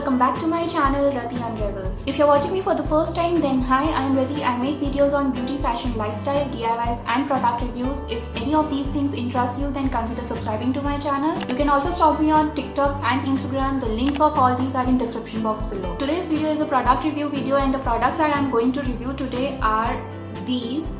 welcome back to my channel Rati Unravels. If you're watching me for the first time, then hi, I am Rati. I make videos on beauty, fashion, lifestyle, DIYs and product reviews. If any of these things interest you, then consider subscribing to my channel. You can also stalk me on TikTok and Instagram. The links of all these are in description box below. Today's video is a product review video, and the products that I am going to review today are these.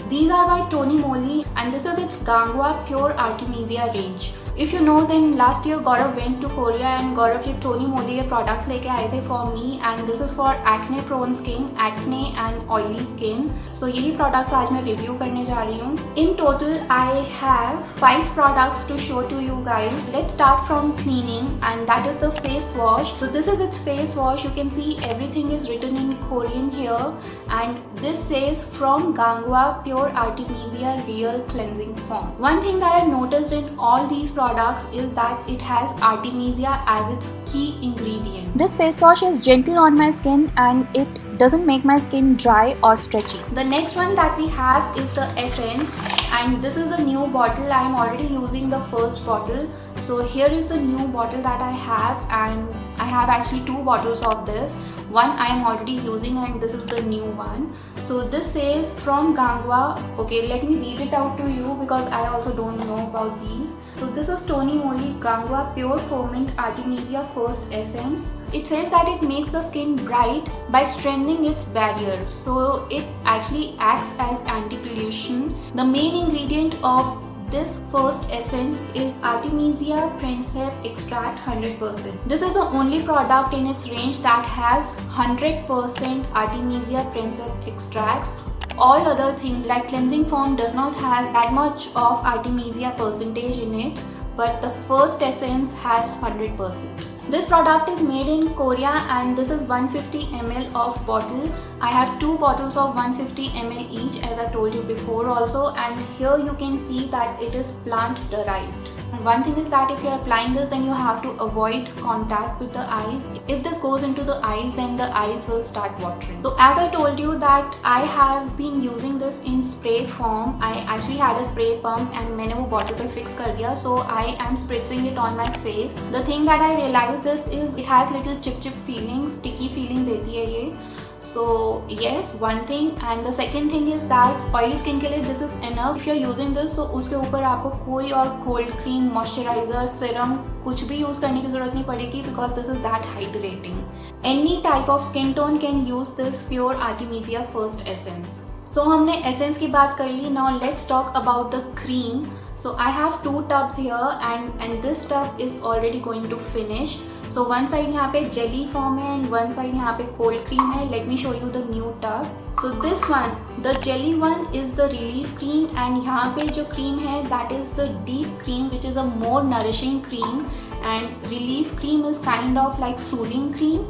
These are by Tony Moly and this is its Gangwa Pure Artemisia range. If you know, then last year Gaurav went to Korea and Gaurav ये Tony Moly के products लेके आए थे for me, and this is for acne prone skin, acne and oily skin. So यही products आज मैं review करने जा रही हूँ. In total I have 5 products to show to you guys. Let's start from cleaning, and that is the face wash. So this is its face wash. You can see everything is written in Korean here, and this says from Gangwa Pure Artemisia Real Cleansing Foam. One thing that I've noticed in all these products is that it has Artemisia as its key ingredient. This face wash is gentle on my skin and it doesn't make my skin dry or stretchy. The next one that we have is the essence, and this is a new bottle. I am already using the first bottle. So here is the new bottle that I have, and I have actually 2 bottles of this. One I am already using and this is the new one. So this says from Gangwa. Okay, let me read it out to you because I also don't know about these. So this is Tony Moly Gangwa Pure Foaming Artemisia First Essence. It says that it makes the skin bright by strengthening its barrier. So it actually acts as anti-pollution. The main ingredient of this first essence is Artemisia princeps extract 100%. This is the only product in its range that has 100% Artemisia princeps extracts. All other things like cleansing foam does not have that much of Artemisia percentage in it, but the first essence has 100%. This product is made in Korea and this is 150 ml of bottle. I have 2 bottles of 150 ml each, as I told you before also, and here you can see that it is plant derived. One thing is that if you are applying this, then you have to avoid contact with the eyes. If this goes into the eyes, then the eyes will start watering. So as I told you that I have been using this in spray form. I actually had a spray pump and मैंने वो bottle पे fix कर दिया. So I am spritzing it on my face. The thing that I realized this is it has little chip feeling, sticky feeling देती है ये. So yes, one thing, and the second thing is that oily skin के लिए this is enough. If you are using this, तो उसके ऊपर आपको कोई और cold cream, moisturizer, serum कुछ भी use करने की जरूरत नहीं पड़ेगी because this is that hydrating. Any type of skin tone can use this Pure Artemisia First Essence. So हमने essence की बात कर ली. Now let's talk about the cream. So I have 2 tubs here and this tub is already going to finish. So one side यहाँ पे jelly form है and one side यहाँ पे cold cream है. Let me show you the new tub. So this one, the jelly one is the relief cream, and यहाँ पे जो cream है that is the deep cream, which is a more nourishing cream, and relief cream is kind of like soothing cream.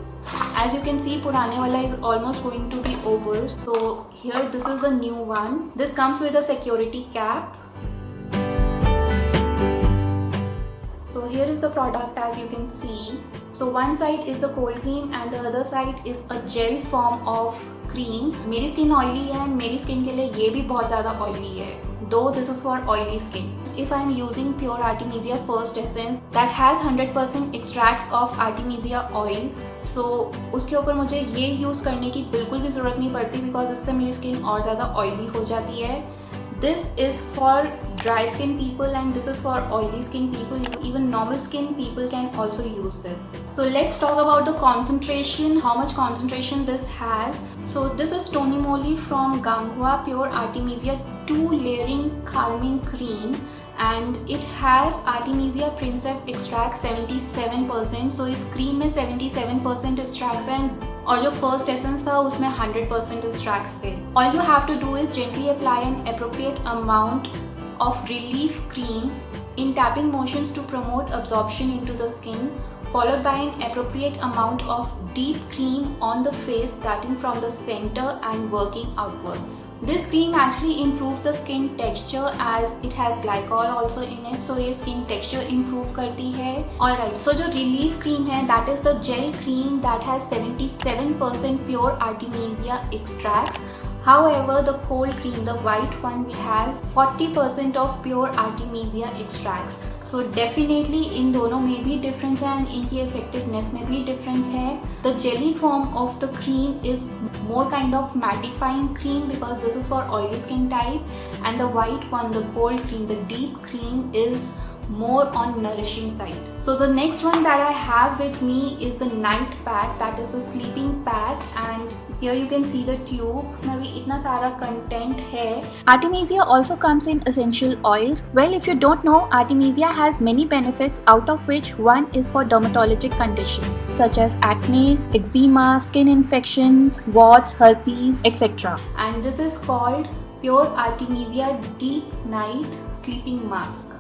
As you can see, पुराने वाला is almost going to be over. So here this is the new one. This comes with a security cap. So here is the product, as you can see. So one side is the cold cream and the other side is a gel form of cream. मेरी skin oily है and मेरी skin के लिए ये भी बहुत ज़्यादा oily है. Though this is for oily skin. If I am using Pure Artemisia First Essence that has 100% extracts of Artemisia oil, so उसके ऊपर मुझे ये use करने की बिल्कुल भी ज़रूरत नहीं पड़ती because इससे मेरी skin और ज़्यादा oily हो जाती है. This is for dry skin people and this is for oily skin people. Even normal skin people can also use this. So let's talk about the concentration, how much concentration this has. So this is Tony Moly from Gangwa Pure Artemisia 2 layering calming cream, and it has Artemisia princeps extract 77%. So इस cream में 77% extracts हैं और जो first essence था उसमें 100% extracts थे. All you have to do is gently apply an appropriate amount of relief cream in tapping motions to promote absorption into the skin, followed by an appropriate amount of deep cream on the face starting from the center and working outwards. This cream actually improves the skin texture as it has glycol also in it, so ये skin texture improve करती है. Alright, so जो relief cream है that is the gel cream that has 77% pure Artemisia extracts, However, the cold cream, the white one, has 40% of pure Artemisia extracts. So definitely इन दोनों में भी difference है and इनकी effectiveness में भी difference है. The jelly form of the cream is more kind of mattifying cream because this is for oily skin type, and the white one, the cold cream, the deep cream, is more on nourishing side. So the next one that I have with me is the night pack, that is the sleeping pack, and here you can see the tube. इसमें भी इतना सारा content है. Artemisia also comes in essential oils. Well, if you don't know, Artemisia has many benefits, out of which one is for dermatologic conditions such as acne, eczema, skin infections, warts, herpes, etc. And this is called Pure Artemisia Deep Night Sleeping Mask.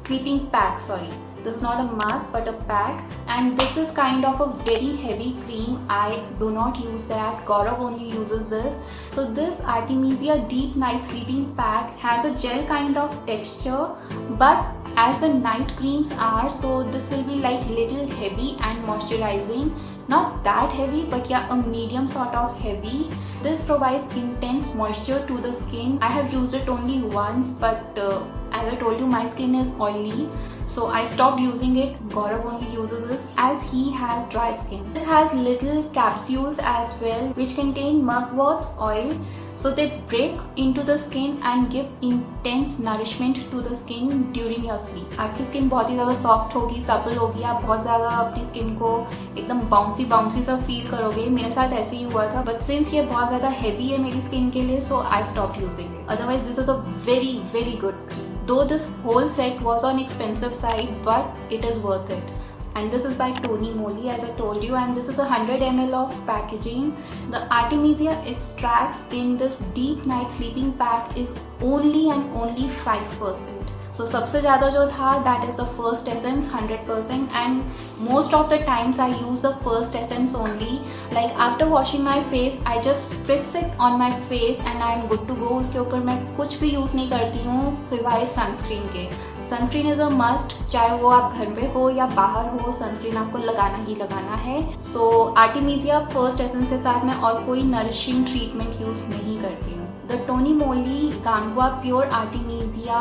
Sleeping pack, sorry. This is not a mask but a pack, and this is kind of a very heavy cream. I do not use that. Gaurav only uses this. So this Artemisia Deep Night Sleeping Pack has a gel kind of texture, but as the night creams are, so this will be like little heavy and moisturizing. Not that heavy, but yeah, a medium sort of heavy. This provides intense moisture to the skin. I have used it only once, but as I told you, my skin is oily, so I stopped using it. Gaurav only uses this as he has dry skin. This has little capsules as well which contain mugwort oil, so they break into the skin and gives intense nourishment to the skin during your sleep. आपकी skin बहुत ही ज़्यादा soft होगी, supple होगी, आप बहुत ज़्यादा अपनी skin को एकदम बाउंसी सा फील करोगे. मेरे साथ ऐसे ही हुआ था, बट सिंस ये बहुत ज़्यादा हैवी है मेरी स्किन के लिए, so I stop using it. Otherwise this is a very very good cream. Though this whole set was on expensive side, but it is worth it. And this is by Tony Moly, as I told you, and this is 100 ml of packaging. The Artemisia extracts in this Deep Night Sleeping Pack is only and only 5%. So सबसे ज़्यादा जो था, that is the first essence 100%, and most of the times I use the first essence only. Like after washing my face, I just spritz it on my face and I'm good to go. उसके ऊपर मैं कुछ भी use नहीं करती हूँ सिवाय sunscreen के. सनस्क्रीन इज अ मस्ट, चाहे वो आप घर पे हो या बाहर हो, सनस्क्रीन आपको लगाना ही लगाना है. सो आर्टेमिसिया फर्स्ट एसेंस के साथ मैं और कोई नरिशिंग ट्रीटमेंट यूज नहीं करती हूँ. The Tony Moly Gangua Pure Artemisia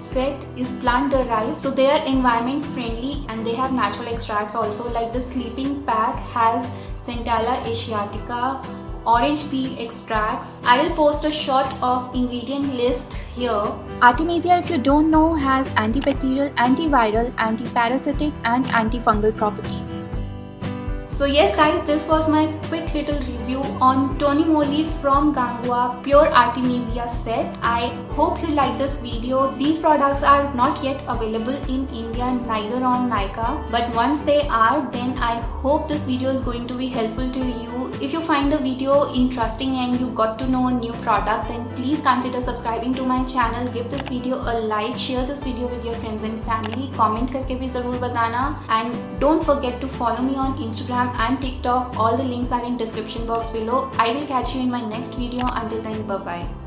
set is plant derived, so they are environment friendly and they have natural extracts also. Like the sleeping pack has Centella asiatica, orange peel extracts. I will post a shot of ingredient list here. Artemisia, if you don't know, has antibacterial, antiviral, antiparasitic and antifungal properties. So yes guys, this was my quick little review on Tony Moly from Gangua Pure Artemisia set. I hope you like this video. These products are not yet available in India, neither on Nykaa, but once they are, then I hope this video is going to be helpful to you. If you find the video interesting and you got to know a new product, then please consider subscribing to my channel. Give this video a like, share this video with your friends and family, comment करके भी ज़रूर बताना, and don't forget to follow me on Instagram and TikTok. All the links are in description box below. I will catch you in my next video. Until then, bye bye.